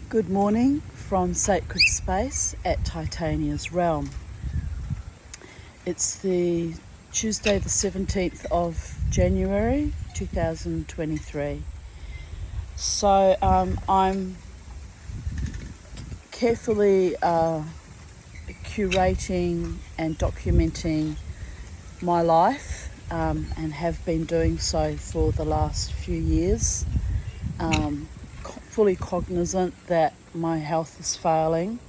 Good morning from Sacred Space at Titania's Realm. It's the Tuesday the 17th of January 2023. So I'm carefully curating and documenting my life and have been doing so for the last few years. Fully cognizant that my health is failing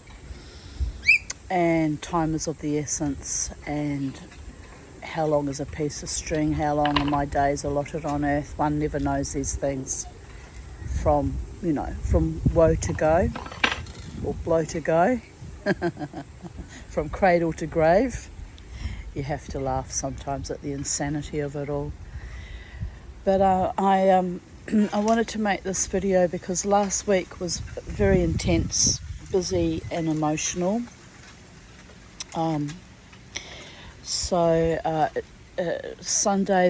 and time is of the essence, and how long is a piece of string, how long are my days allotted on earth. One never knows these things from woe to go or blow to go from cradle to grave. You have to laugh sometimes at the insanity of it all. But I wanted to make this video because last week was very intense, busy and emotional. Sunday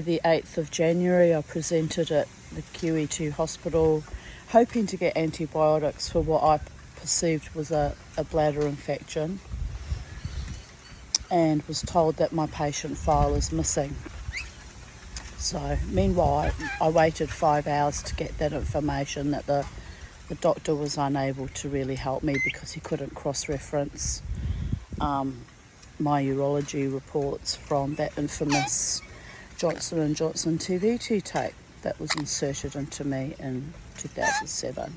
the 8th of January I presented at the QE2 hospital hoping to get antibiotics for what I perceived was a bladder infection, and was told that my patient file is missing. So meanwhile, I waited 5 hours to get that information that the doctor was unable to really help me because he couldn't cross-reference my urology reports from that infamous Johnson & Johnson TVT tape that was inserted into me in 2007.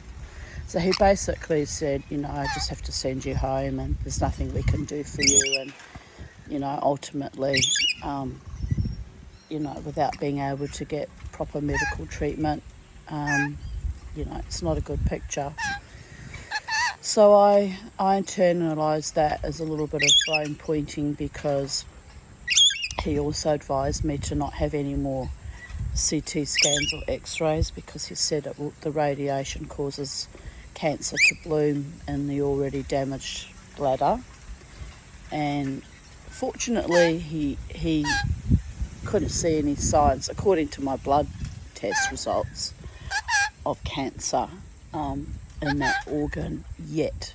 So he basically said, I just have to send you home and there's nothing we can do for you. And, ultimately, without being able to get proper medical treatment, it's not a good picture. So I internalised that as a little bit of blame pointing, because he also advised me to not have any more CT scans or x-rays because he said the radiation causes cancer to bloom in the already damaged bladder. And fortunately he couldn't see any signs, according to my blood test results, of cancer in that organ yet.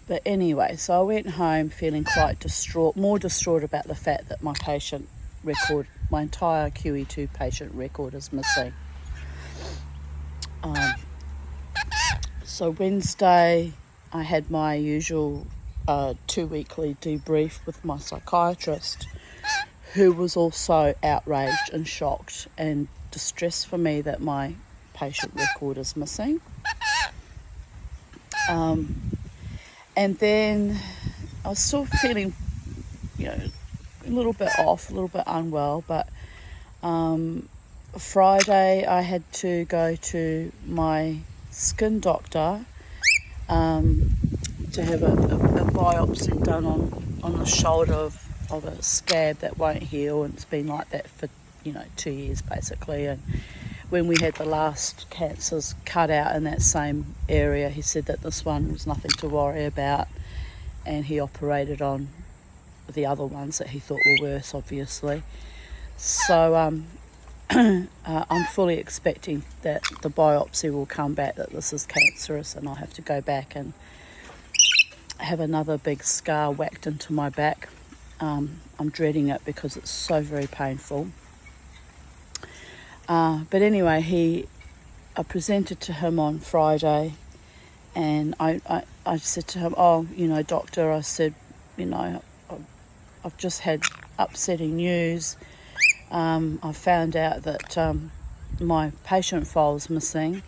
But anyway, so I went home feeling quite distraught, more distraught about the fact that my patient record, my entire QE2 patient record is missing. So Wednesday I had my usual 2-weekly debrief with my psychiatrist, who was also outraged and shocked and distressed for me that my patient record is missing. And then I was still feeling, a little bit off, a little bit unwell, but Friday I had to go to my skin doctor to have a biopsy done on the shoulder of a scab that won't heal, and it's been like that for 2 years basically. And when we had the last cancers cut out in that same area, he said that this one was nothing to worry about, and he operated on the other ones that he thought were worse, obviously. So I'm fully expecting that the biopsy will come back that this is cancerous, and I'll have to go back and have another big scar whacked into my back. I'm dreading it because it's so very painful. But anyway, I presented to him on Friday, and I said to him, doctor, I said, I've just had upsetting news. I found out that my patient file is missing,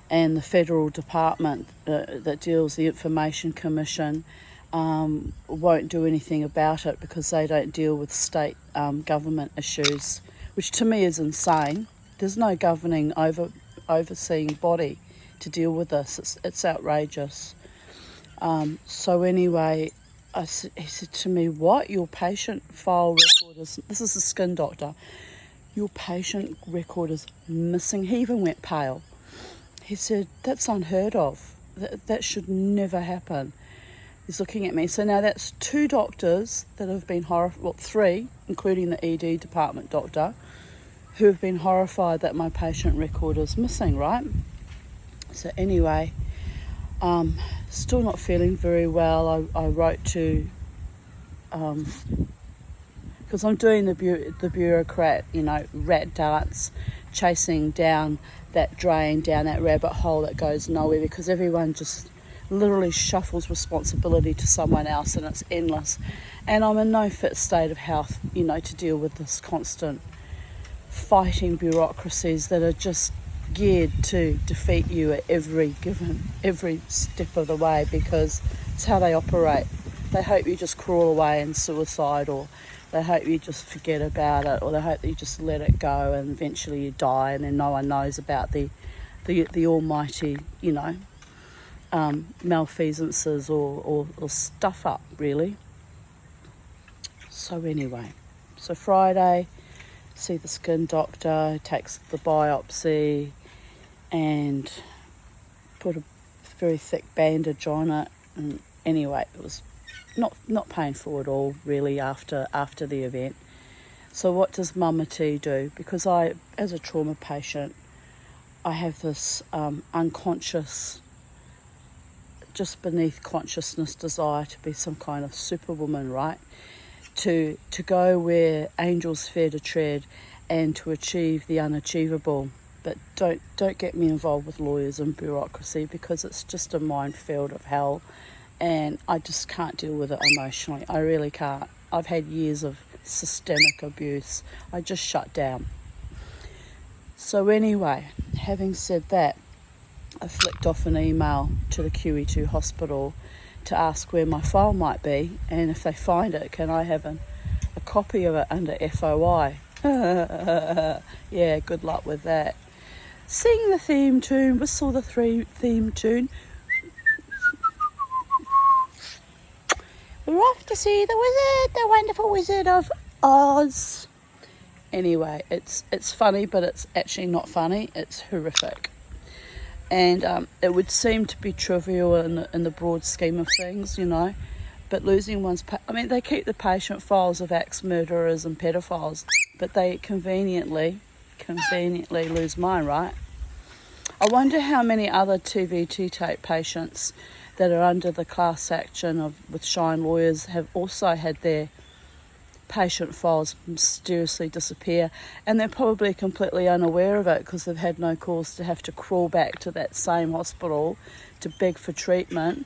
and the federal department that deals, the Information Commission, won't do anything about it because they don't deal with state government issues, which to me is insane. There's no governing overseeing body to deal with this. It's outrageous. So anyway, he said to me, what? Your patient file record is... This is the skin doctor. Your patient record is missing. He even went pale. He said, that's unheard of. That should never happen. He's looking at me. So now that's 2 doctors that have been horrified, well, 3, including the ED department doctor, who have been horrified that my patient record is missing, right? So anyway, Still not feeling very well. I wrote to, because I'm doing the bureaucrat, rat dance, chasing down that drain, down that rabbit hole that goes nowhere, because everyone just literally shuffles responsibility to someone else, and it's endless. And I'm in no fit state of health, to deal with this constant fighting bureaucracies that are just geared to defeat you at every step of the way, because it's how they operate. They hope you just crawl away and suicide, or they hope you just forget about it, or they hope that you just let it go and eventually you die, and then no one knows about the almighty, malfeasances or stuff up, really. So anyway, Friday, see the skin doctor, takes the biopsy and put a very thick bandage on it. And anyway, it was not painful at all, really, after the event. So what does Mama T do? Because I, as a trauma patient, I have this unconscious, just beneath consciousness desire to be some kind of superwoman, right? To go where angels fear to tread and to achieve the unachievable. But don't get me involved with lawyers and bureaucracy, because it's just a minefield of hell, and I just can't deal with it emotionally. I really can't. I've had years of systemic abuse. I just shut down. So anyway, having said that, I flicked off an email to the QE2 hospital to ask where my file might be, and if they find it, can I have a copy of it under FOI? Yeah, good luck with that. Sing the theme tune, whistle the theme tune. We're off to see the wizard, the wonderful Wizard of Oz. Anyway, it's funny, but it's actually not funny. It's horrific. And it would seem to be trivial in the broad scheme of things, but losing one's... they keep the patient files of axe murderers and pedophiles, but they conveniently lose mine, right? I wonder how many other TVT tape patients that are under the class action with Shine Lawyers have also had their patient files mysteriously disappear, and they're probably completely unaware of it because they've had no cause to have to crawl back to that same hospital to beg for treatment,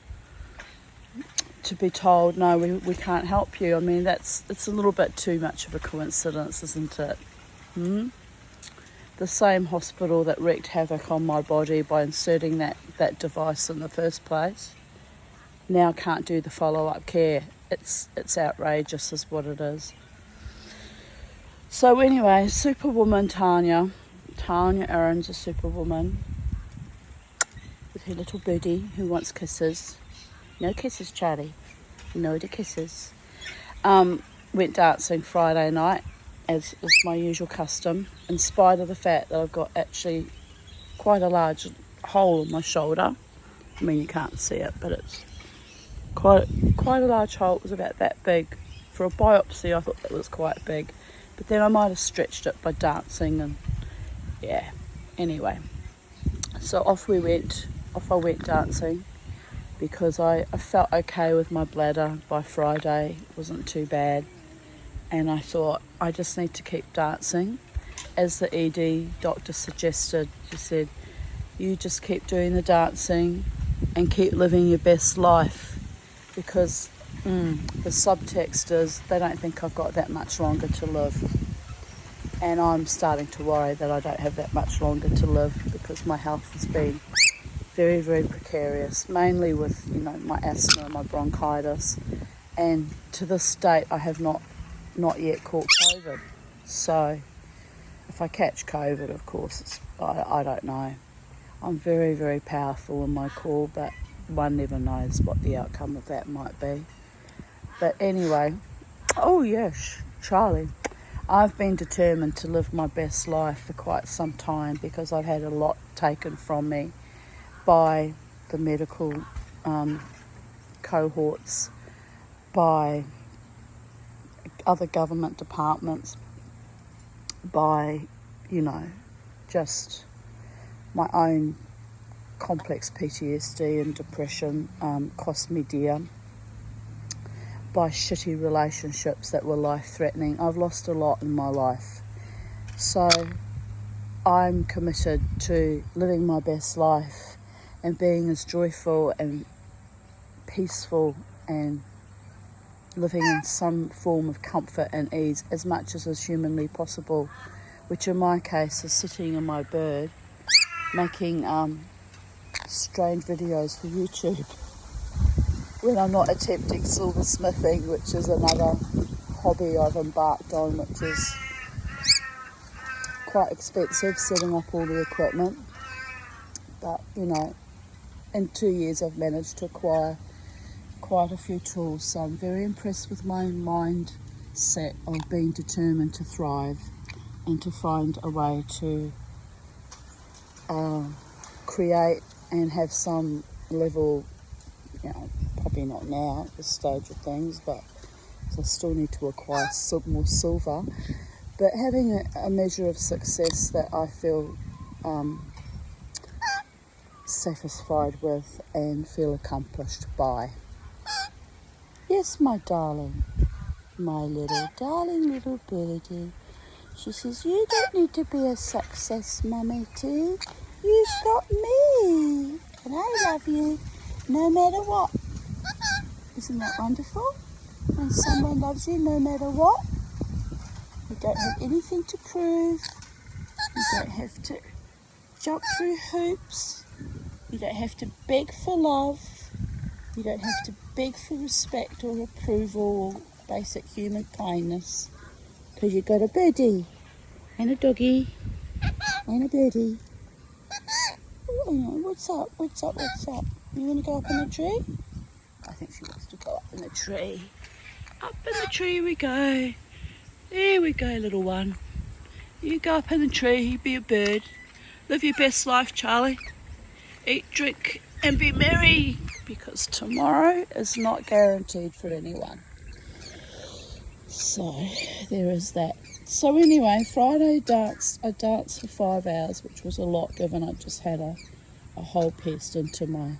to be told, no, we can't help you. It's a little bit too much of a coincidence, isn't it? The same hospital that wreaked havoc on my body by inserting that device in the first place now can't do the follow-up care. It's outrageous is what it is. So anyway, Superwoman Tanya Aaron's a superwoman with her little booty who wants kisses. No kisses, Charlie. No to kisses. Went dancing Friday night, as is my usual custom, in spite of the fact that I've got actually quite a large hole in my shoulder. You can't see it, but it's quite a large hole. It was about that big. For a biopsy, I thought that was quite big, but then I might have stretched it by dancing, and yeah. Anyway, so off I went dancing, because I felt okay with my bladder by Friday. It wasn't too bad, and I thought I just need to keep dancing. As the ED doctor suggested, she said, you just keep doing the dancing and keep living your best life, because the subtext is they don't think I've got that much longer to live. And I'm starting to worry that I don't have that much longer to live, because my health has been very, very precarious, mainly with, my asthma and my bronchitis. And to this date, I have not yet caught COVID. So if I catch COVID, of course, I don't know. I'm very, very powerful in my call, but one never knows what the outcome of that might be. But anyway, oh yes, Charlie, I've been determined to live my best life for quite some time, because I've had a lot taken from me by the medical cohorts, by other government departments, by, just my own complex PTSD and depression cost me dear by shitty relationships that were life-threatening. I've lost a lot in my life. So I'm committed to living my best life and being as joyful and peaceful and living in some form of comfort and ease as much as is humanly possible, which in my case is sitting in my bird making strange videos for YouTube when I'm not attempting silversmithing, which is another hobby I've embarked on, which is quite expensive, setting up all the equipment. But, you know, in 2 years I've managed to acquire quite a few tools, so I'm very impressed with my mindset of being determined to thrive and to find a way to create and have some level, you know, probably not now at this stage of things, but I still need to acquire more silver, but having a measure of success that I feel satisfied with and feel accomplished by. Yes, my darling, my little darling little birdie. She says, you don't need to be a success, Mummy too. You've got me, and I love you no matter what. Isn't that wonderful? When someone loves you no matter what, you don't have anything to prove. You don't have to jump through hoops. You don't have to beg for love. You don't have to beg for respect or approval or basic human kindness, because you've got a birdie and a doggy and a birdie. Oh, what's up? You want to go up in the tree? I think she wants to go up in the tree. Up in the tree we go. There we go, little one. You go up in the tree, be a bird. Live your best life, Charlie. Eat, drink and be merry, because tomorrow is not guaranteed for anyone. So there is that. So anyway, Friday I danced for 5 hours, which was a lot given I just had a hole pierced into my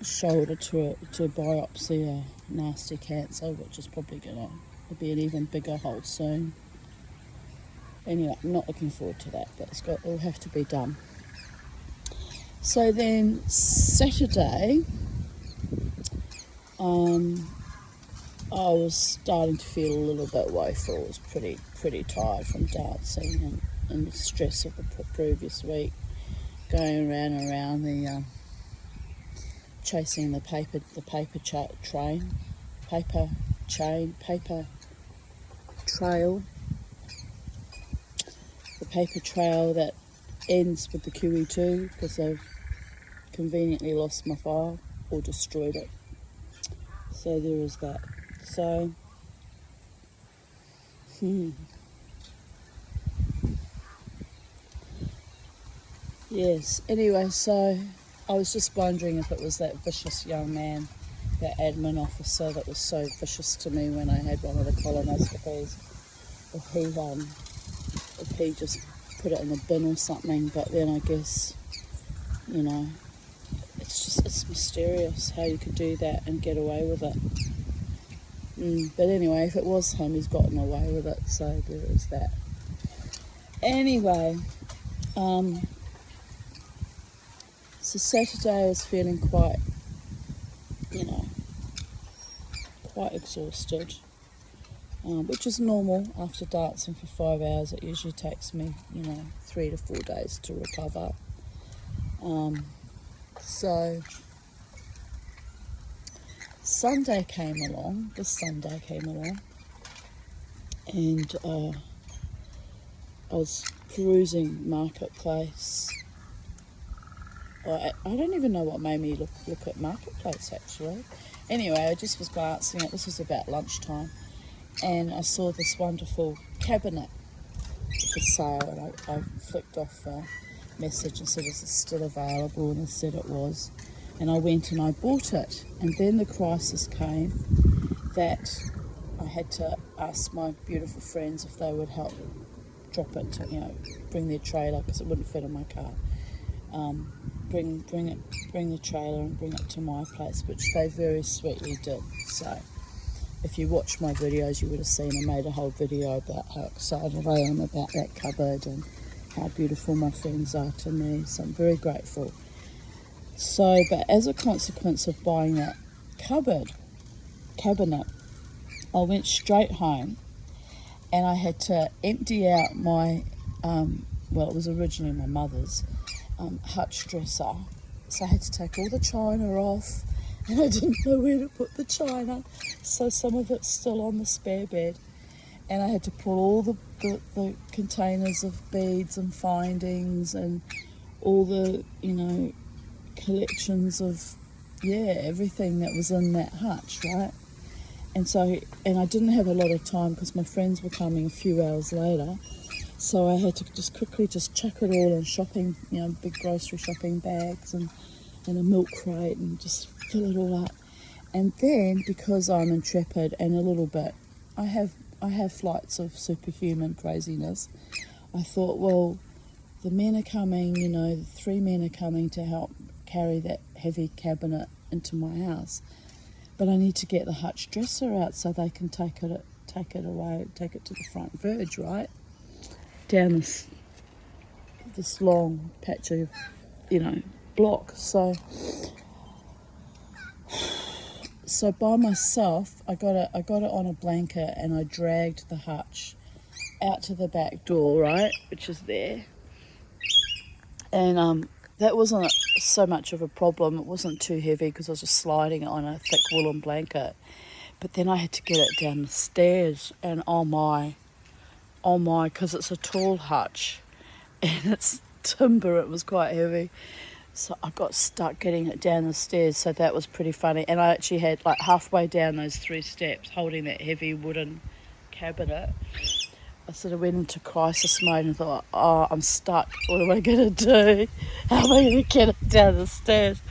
shoulder to biopsy a nasty cancer, which is probably going to be an even bigger hole soon. Anyway, I'm not looking forward to that, but it'll have to be done. So then Saturday, I was starting to feel a little bit woeful. I was pretty tired from dancing and the stress of the previous week, going around and around the chasing the paper trail that ends with the QE2, because I've conveniently lost my file or destroyed it. So there is that. So yes, anyway, so I was just wondering if it was that vicious young man, that admin officer that was so vicious to me when I had one of the colonoscopies, if he just put it in the bin or something. But then I guess, you know, it's mysterious how you could do that and get away with it. But anyway, if it was him, he's gotten away with it, so there is that. Anyway, so Saturday I was feeling quite exhausted, which is normal after dancing for 5 hours. It usually takes me, 3 to 4 days to recover. So this Sunday came along, and I was perusing Marketplace. I don't even know what made me look at Marketplace, actually. Anyway, I just was glancing at, this was about lunchtime, and I saw this wonderful cabinet for sale, and I flicked off a message and said, is it still available? And I said it was. And I went and I bought it. And then the crisis came that I had to ask my beautiful friends if they would help drop it to, bring their trailer, because it wouldn't fit in my car. bring the trailer and bring it to my place, which they very sweetly did. So if you watch my videos, you would have seen I made a whole video about how excited I am about that cupboard and how beautiful my friends are to me. So I'm very grateful. So, but as a consequence of buying that cabinet, I went straight home and I had to empty out my, well, it was originally my mother's hutch dresser. So I had to take all the china off, and I didn't know where to put the china. So some of it's still on the spare bed. And I had to pull all the containers of beads and findings and all the, collections of, everything that was in that hutch, right? And I didn't have a lot of time because my friends were coming a few hours later. So I had to just quickly chuck it all in shopping, big grocery shopping bags and a milk crate and just fill it all up. And then, because I'm intrepid and a little bit, I have flights of superhuman craziness, I thought, well, the men are coming, the 3 men are coming to help carry that heavy cabinet into my house. But I need to get the hutch dresser out so they can take it away, take it to the front verge, right? Down this long patch of, block. So by myself, I got it on a blanket and I dragged the hutch out to the back door, right, which is there. And that wasn't so much of a problem. It wasn't too heavy because I was just sliding it on a thick woolen blanket. But then I had to get it down the stairs, and oh my, because it's a tall hutch and it's timber, it was quite heavy. So I got stuck getting it down the stairs, so that was pretty funny. And I actually had, halfway down those 3 steps, holding that heavy wooden cabinet, I sort of went into crisis mode and thought, oh, I'm stuck. What am I going to do? How am I going to get it down the stairs?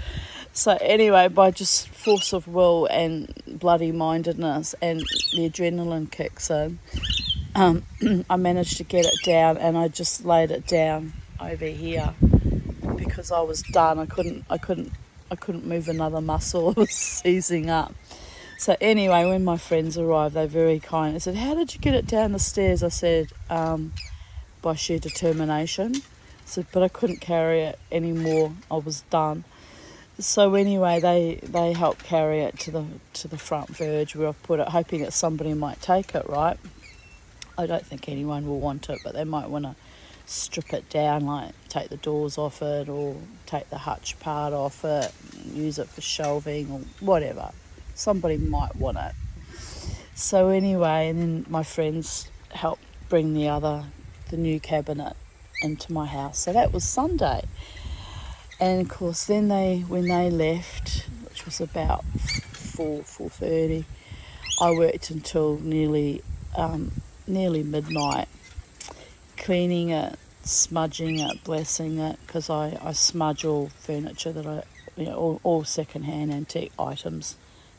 So anyway, by just force of will and bloody mindedness and the adrenaline kicks in, I managed to get it down, and I just laid it down over here because I was done. I couldn't move another muscle. I was seizing up. So anyway, when my friends arrived, they were very kind. They said, how did you get it down the stairs? I said, by sheer determination. I said, but I couldn't carry it anymore. I was done. So anyway, they helped carry it to the front verge where I've put it, hoping that somebody might take it, right? I don't think anyone will want it, but they might want to strip it down, like take the doors off it or take the hutch part off it, use it for shelving or whatever. Somebody might want it. So anyway, and then my friends helped bring the new cabinet into my house. So that was Sunday. And of course, then when they left, which was about 4:30, I worked until nearly midnight, cleaning it, smudging it, blessing it, because I smudge all furniture that all second-hand antique items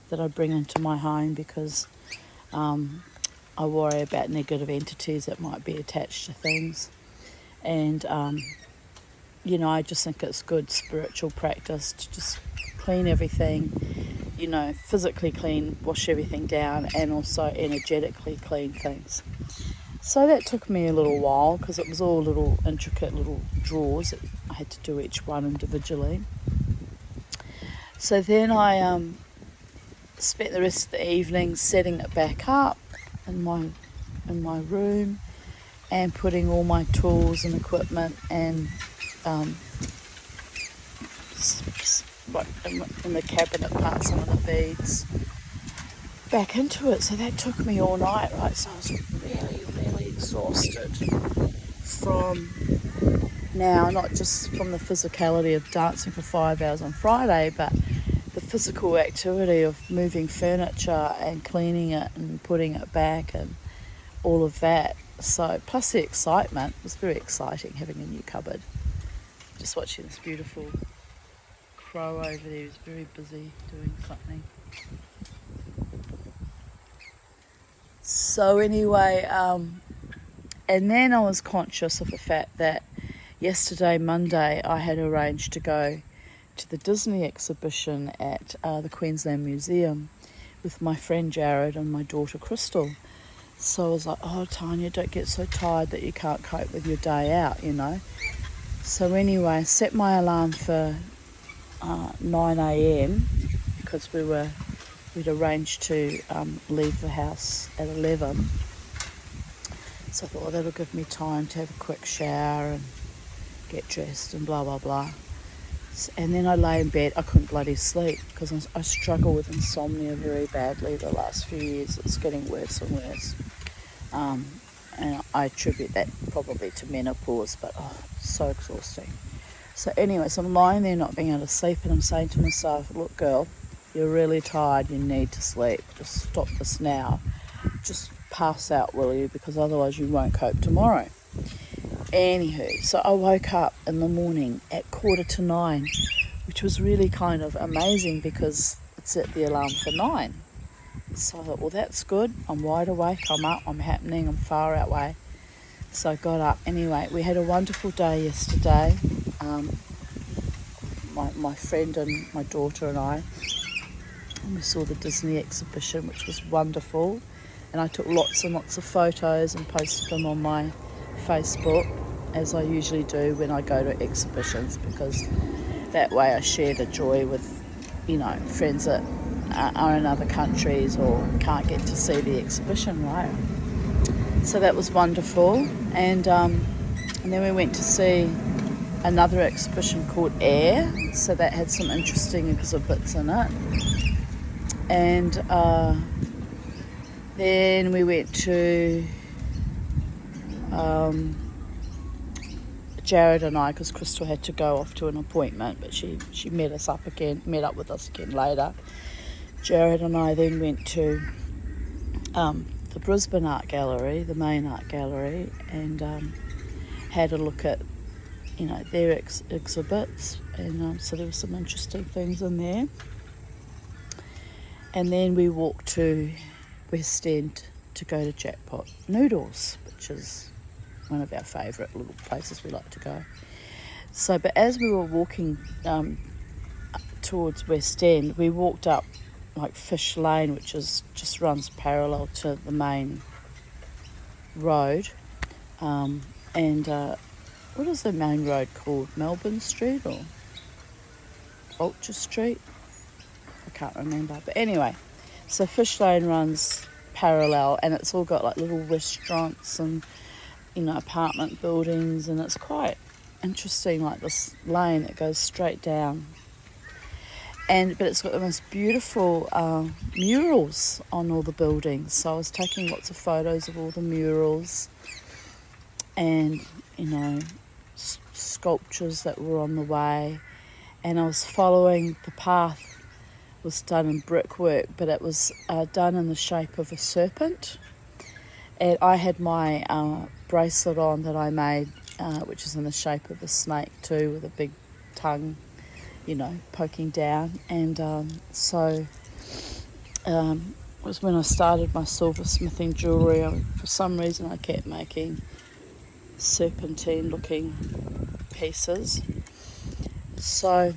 that I bring into my home, because I worry about negative entities that might be attached to things. And I just think it's good spiritual practice to just clean everything, physically clean, wash everything down, and also energetically clean things. So that took me a little while because it was all little intricate little drawers. I had to do each one individually. So then I spent the rest of the evening setting it back up in my room and putting all my tools and equipment and in the cabinet part, some of the beads back into it. So that took me all night, right? So I was really, really exhausted from now, not just from the physicality of dancing for 5 hours on Friday, but the physical activity of moving furniture and cleaning it and putting it back and all of that. So plus the excitement, it was very exciting having a new cupboard. Just watching this beautiful crow over there, he was very busy doing something. So anyway, and then I was conscious of the fact that yesterday, Monday, I had arranged to go to the Disney exhibition at the Queensland Museum with my friend Jared and my daughter Crystal. So I was like, oh, Tanya, don't get so tired that you can't cope with your day out, you know. So anyway, I set my alarm for 9 a.m. because we'd arranged to leave the house at 11. So I thought, well, that'll give me time to have a quick shower and get dressed and blah, blah, blah. And then I lay in bed. I couldn't bloody sleep because I struggle with insomnia very badly the last few years. It's getting worse and worse. And I attribute that probably to menopause, but it's so exhausting. So anyway, so I'm lying there not being able to sleep, and I'm saying to myself, look, girl, you're really tired. You need to sleep. Just stop this now. Just pass out, will you? Because otherwise you won't cope tomorrow. Anywho, so I woke up in the morning at 9:15, which was really kind of amazing because it set the alarm for 9. So I thought, well, that's good. I'm wide awake. I'm up. I'm happening. I'm far out way. So I got up. Anyway, we had a wonderful day yesterday. My friend and my daughter and I, and we saw the Disney exhibition, which was wonderful. And I took lots and lots of photos and posted them on my Facebook, as I usually do when I go to exhibitions, because that way I share the joy with, friends that are in other countries or can't get to see the exhibition, right? So that was wonderful. And then we went to see another exhibition called Air, so that had some interesting exhibits in it. And then we went to Jared and I, because Crystal had to go off to an appointment, but she met up with us again later. Jared and I then went to the Brisbane Art Gallery, the main art gallery, and had a look at their exhibits, and so there were some interesting things in there. And then we walked to West End to go to Jackpot Noodles, which is one of our favourite little places we like to go. So, but as we were walking towards West End, we walked up like Fish Lane, which just runs parallel to the main road. And what is the main road called? Melbourne Street or Vulture Street? I can't remember. But anyway, so Fish Lane runs parallel, and it's all got like little restaurants and apartment buildings, and it's quite interesting, like this lane that goes straight down. But it's got the most beautiful murals on all the buildings. So I was taking lots of photos of all the murals and, sculptures that were on the way. And I was following the path. It was done in brickwork, but it was done in the shape of a serpent. And I had my bracelet on that I made, which is in the shape of a snake too, with a big tongue, poking down. And so was when I started my silversmithing jewellery. For some reason I kept making serpentine-looking pieces. So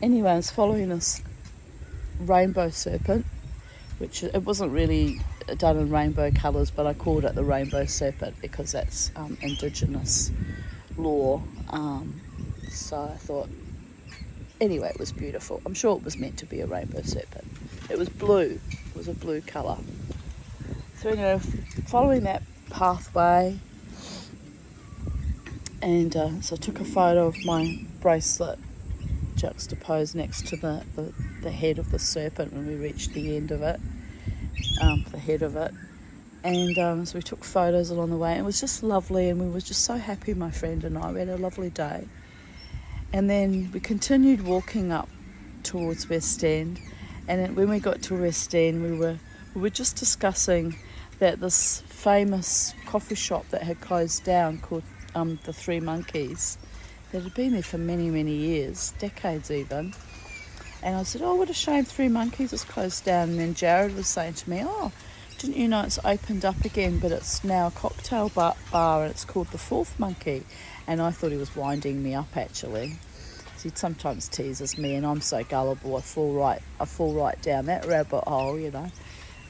anyway, I was following this rainbow serpent, which it wasn't really done in rainbow colours, but I called it the rainbow serpent because that's Indigenous law. So I thought, anyway, it was beautiful. I'm sure it was meant to be a rainbow serpent. It was blue. It was a blue colour. So anyway, following that pathway, and so I took a photo of my bracelet juxtaposed next to the head of the serpent when we reached the end of it, the head of it. And so we took photos along the way, and it was just lovely, and we were just so happy, my friend and I. We had a lovely day. And then we continued walking up towards West End, and then when we got to West End, we were just discussing that this famous coffee shop that had closed down called the Three Monkeys, that had been there for many, many years, decades even. And I said, oh, what a shame, Three Monkeys is closed down. And then Jared was saying to me, oh, didn't you know it's opened up again, but it's now a cocktail bar and it's called the Fourth Monkey. And I thought he was winding me up, actually. he sometimes teases me, and I'm so gullible, I fall right down that rabbit hole, you know.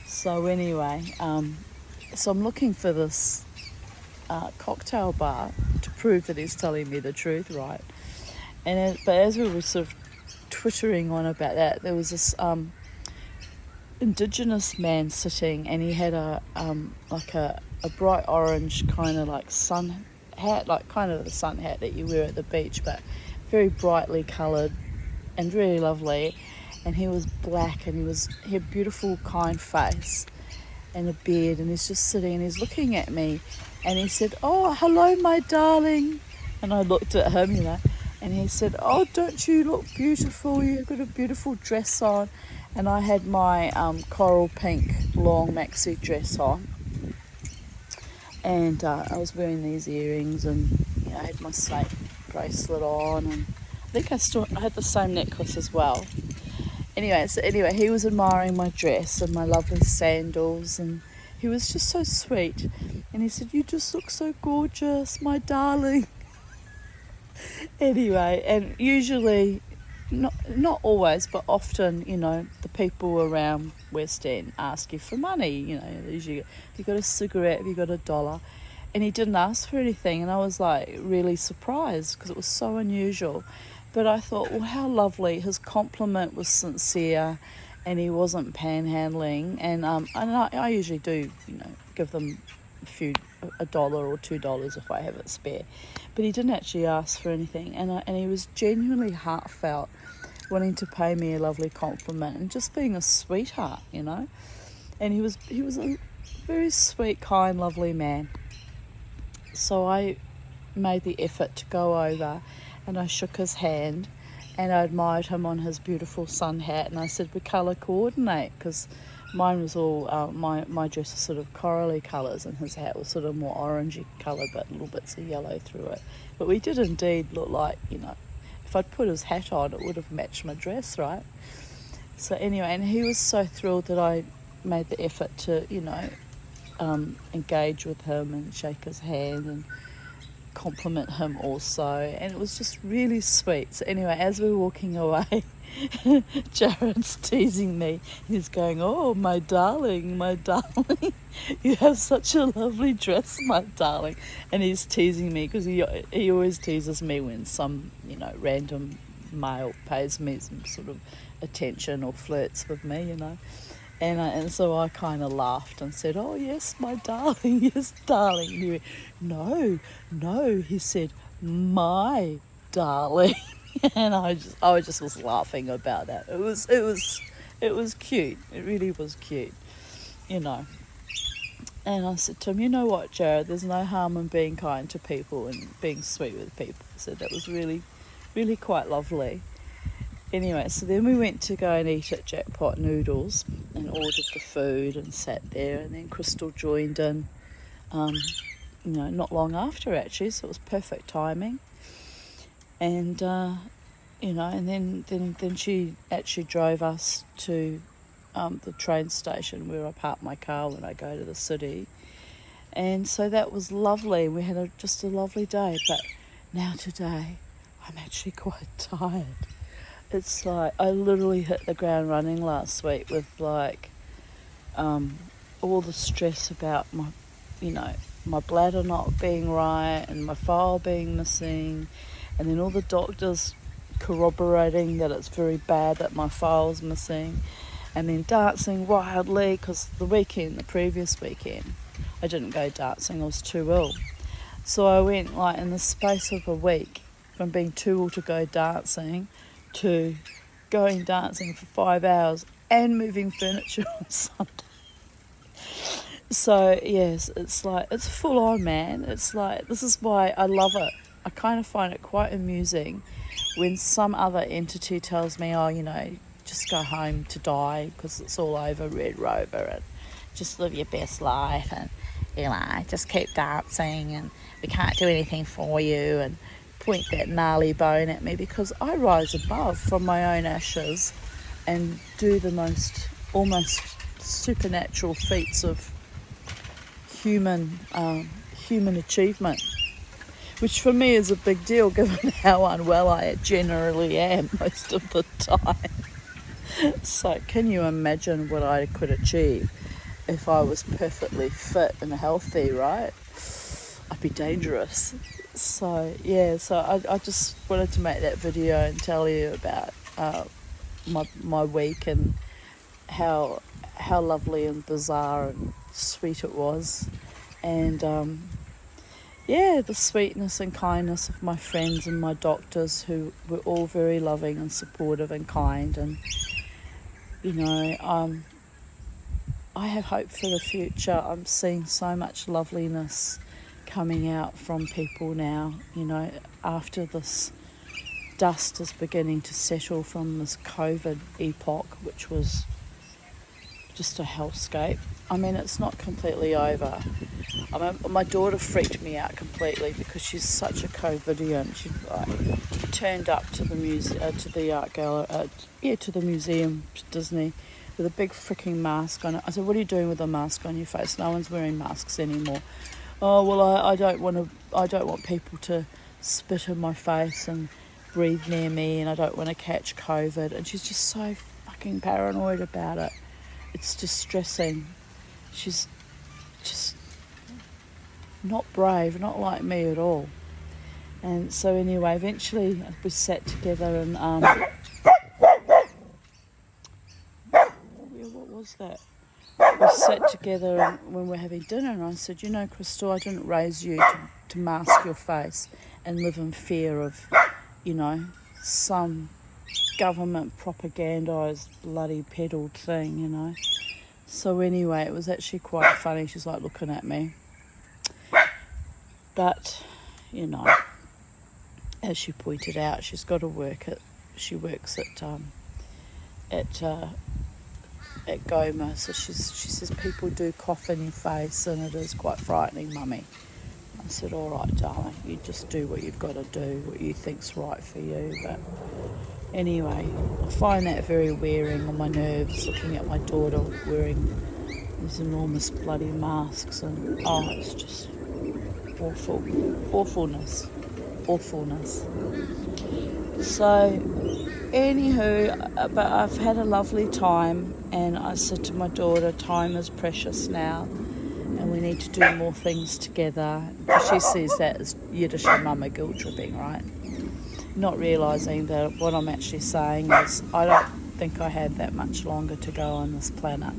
So anyway, so I'm looking for this cocktail bar to prove that he's telling me the truth, right? But as we were sort of twittering on about that, there was this Indigenous man sitting, and he had a bright orange kind of like sun hat, like kind of the sun hat that you wear at the beach, but very brightly coloured and really lovely. And he was black, and he had a beautiful kind face and a beard, and he's just sitting and he's looking at me, and he said, "Oh, hello, my darling." And I looked at him, you know, and he said, "Oh, don't you look beautiful? You've got a beautiful dress on." And I had my coral pink long maxi dress on, and I was wearing these earrings, and you know, I had my snake bracelet on, and I think I had the same necklace as well. Anyway, he was admiring my dress and my lovely sandals, and he was just so sweet. And he said, "You just look so gorgeous, my darling." Anyway, and usually, not always, but often, you know, the people around West End ask you for money. You know, usually, have you got a cigarette? Have you got $1? And he didn't ask for anything, and I was like really surprised because it was so unusual. But I thought, well, how lovely. His compliment was sincere, and he wasn't panhandling. And I usually do, you know, give them $1 or $2 if I have it spare. But he didn't actually ask for anything, and he was genuinely heartfelt, wanting to pay me a lovely compliment and just being a sweetheart, you know. And he was a very sweet, kind, lovely man. So I made the effort to go over, and I shook his hand, and I admired him on his beautiful sun hat, and I said, "We colour coordinate," because mine was all, my dress was sort of corally colours, and his hat was sort of more orangey colour, but little bits of yellow through it. But we did indeed look like, you know, if I'd put his hat on, it would have matched my dress, right? So anyway, and he was so thrilled that I made the effort to, you know, engage with him and shake his hand and compliment him also, and it was just really sweet. So anyway, as we're walking away, Jared's teasing me. He's going, "Oh, my darling, you have such a lovely dress, my darling." And he's teasing me because he always teases me when some, you know, random male pays me some sort of attention or flirts with me, you know. And so I kind of laughed and said, "Oh, yes, my darling, yes, darling." And he went, no, he said, "My darling." And I just was laughing about that. It was cute. It really was cute, you know. And I said to him, "You know what, Jared, there's no harm in being kind to people and being sweet with people." I said that was really, really quite lovely. Anyway, so then we went to go and eat at Jackpot Noodles and ordered the food and sat there, and then Crystal joined in, you know, not long after actually, so it was perfect timing. And, you know, and then she actually drove us to the train station where I park my car when I go to the city. And so that was lovely. We had just a lovely day, but now today I'm actually quite tired. It's like I literally hit the ground running last week with like all the stress about my, you know, my bladder not being right and my file being missing, and then all the doctors corroborating that it's very bad that my file's missing, and then dancing wildly because the previous weekend, I didn't go dancing, I was too ill. So I went like in the space of a week from being too ill to go dancing to going dancing for 5 hours and moving furniture on Sunday. So yes, it's like, it's full on, man. It's like, this is why I love it. I kind of find it quite amusing when some other entity tells me, "Oh, you know, just go home to die because it's all over, Red Rover, and just live your best life, and, you know, just keep dancing, and we can't do anything for you," and point that gnarly bone at me, because I rise above from my own ashes and do the most almost supernatural feats of human achievement, which for me is a big deal given how unwell I generally am most of the time. So can you imagine what I could achieve if I was perfectly fit and healthy, right? I'd be dangerous. So yeah, so I just wanted to make that video and tell you about my week and how lovely and bizarre and sweet it was, and yeah, the sweetness and kindness of my friends and my doctors, who were all very loving and supportive and kind. And you know, I have hope for the future. I'm seeing so much loveliness coming out from people now, you know, after this dust is beginning to settle from this COVID epoch, which was just a hellscape. I mean, it's not completely over. My daughter freaked me out completely because she's such a COVIDian. She turned up to the to the art gallery, to the museum, to Disney, with a big freaking mask on it. I said, "What are you doing with a mask on your face? No one's wearing masks anymore." "Oh well, I don't want people to spit in my face and breathe near me, and I don't want to catch COVID." And she's just so fucking paranoid about it. It's distressing. She's just not brave, not like me at all. And so anyway, eventually we sat together and what was that? We sat together and when we were having dinner, and I said, "You know, Crystal, I didn't raise you to mask your face and live in fear of, you know, some government propagandised bloody peddled thing, you know." So anyway, it was actually quite funny. She's like looking at me. But, you know, as she pointed out, she's got to work at, she works at Goma, so she says people do cough in your face and it is quite frightening, Mummy. I said, "All right, darling, you just do what you've got to do, what you think's right for you." But anyway, I find that very wearing on my nerves, looking at my daughter wearing these enormous bloody masks, and it's just awfulness. So anywho, but I've had a lovely time, and I said to my daughter, time is precious now and we need to do more things together. She sees that as Yiddish mama guilt tripping, right? Not realising that what I'm actually saying is I don't think I have that much longer to go on this planet,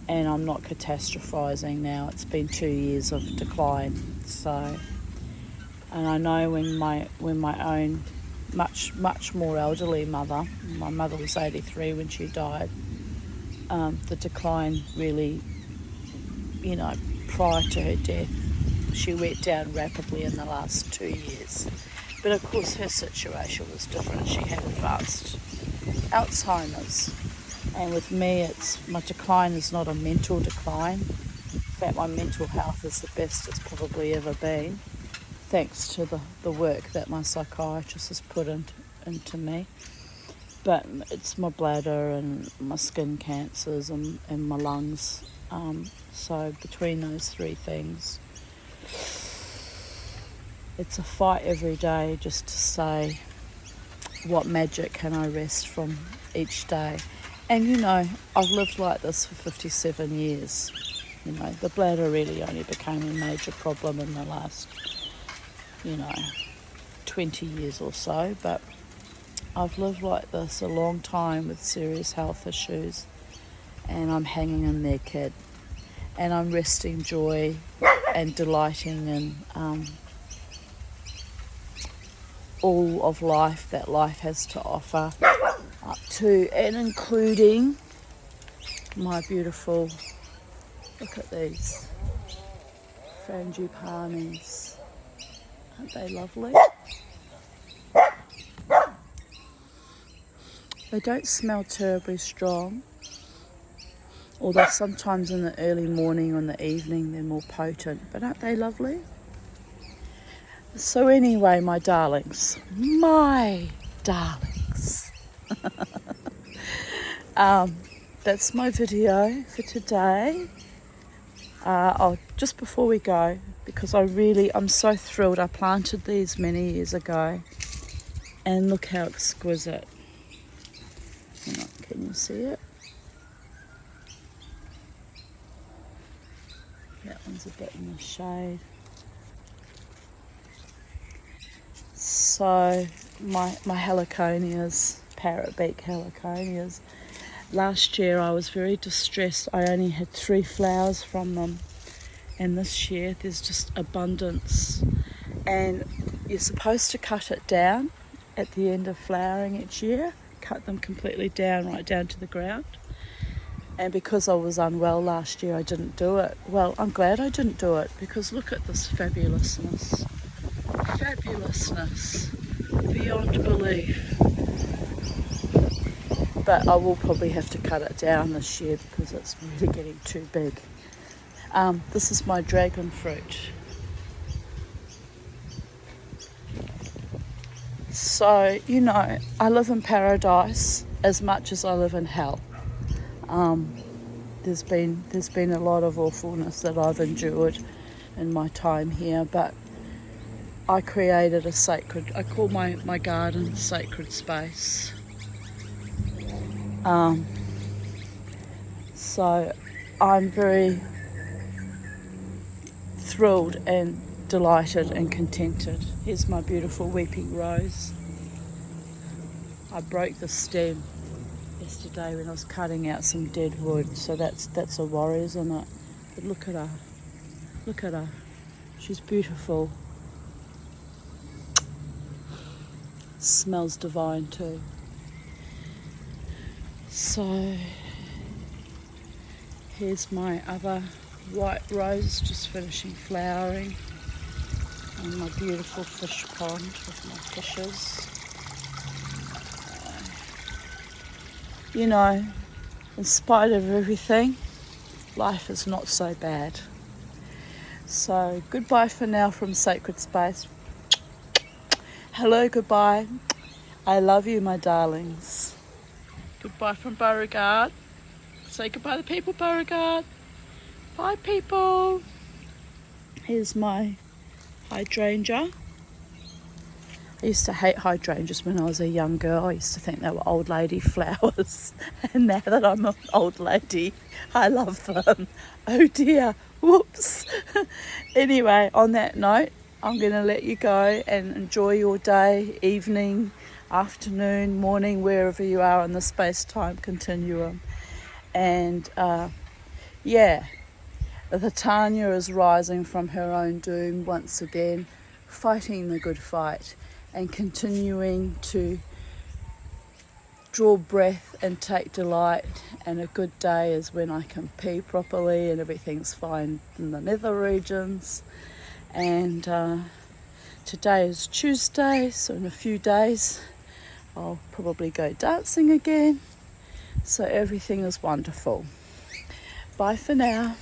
and I'm not catastrophising now. It's been 2 years of decline. So, and I know when my own much more elderly mother, my mother was 83 when she died, the decline really, you know, prior to her death, she went down rapidly in the last 2 years. But of course her situation was different. She had advanced Alzheimer's. And with me, my decline is not a mental decline. In fact, my mental health is the best it's probably ever been, thanks to the work that my psychiatrist has put into me. But it's my bladder and my skin cancers and my lungs. So between those three things, it's a fight every day just to say, what magic can I wrest from each day? And you know, I've lived like this for 57 years. You know, the bladder really only became a major problem in the last, 20 years or so. But I've lived like this a long time with serious health issues, and I'm hanging in there, kid. And I'm resting joy and delighting in all of life that life has to offer, up to and including my beautiful, look at these frangipanis. Aren't they lovely? They don't smell terribly strong, although sometimes in the early morning or in the evening they're more potent, but aren't they lovely? So anyway, my darlings, that's my video for today. Just before we go, because I'm so thrilled. I planted these many years ago, and look how exquisite. Hang on, can you see it? That one's a bit in the shade. So my heliconias, parrotbeak heliconias, last year I was very distressed. I only had 3 flowers from them, and this year there's just abundance. And you're supposed to cut it down at the end of flowering each year, cut them completely down, right down to the ground. And because I was unwell last year, I didn't do it. Well, I'm glad I didn't do it, because look at this fabulousness. Fabulousness. Beyond belief. But I will probably have to cut it down this year because it's really getting too big. This is my dragon fruit. So, I live in paradise as much as I live in hell. There's been a lot of awfulness that I've endured in my time here, but I created I call my garden sacred space. So I'm very thrilled and delighted and contented. Here's my beautiful weeping rose. I broke the stem yesterday when I was cutting out some dead wood, so that's a worry, isn't it? But look at her. She's beautiful. Smells divine too. So here's my other white rose just finishing flowering, and my beautiful fish pond with my fishes. In spite of everything, life is not so bad. So goodbye for now from Sacred Space. Hello, goodbye. I love you, my darlings. Goodbye from Beauregard. Say goodbye to people, Beauregard. Bye, people. Here's my hydrangea. I used to hate hydrangeas when I was a young girl. I used to think they were old lady flowers. And now that I'm an old lady, I love them. Oh dear, whoops. Anyway, on that note, I'm going to let you go and enjoy your day, evening, afternoon, morning, wherever you are in the space-time continuum. And the Tanya is rising from her own doom once again, fighting the good fight and continuing to draw breath and take delight. And a good day is when I can pee properly and everything's fine in the nether regions. And today is Tuesday, so in a few days I'll probably go dancing again. So everything is wonderful. Bye for now.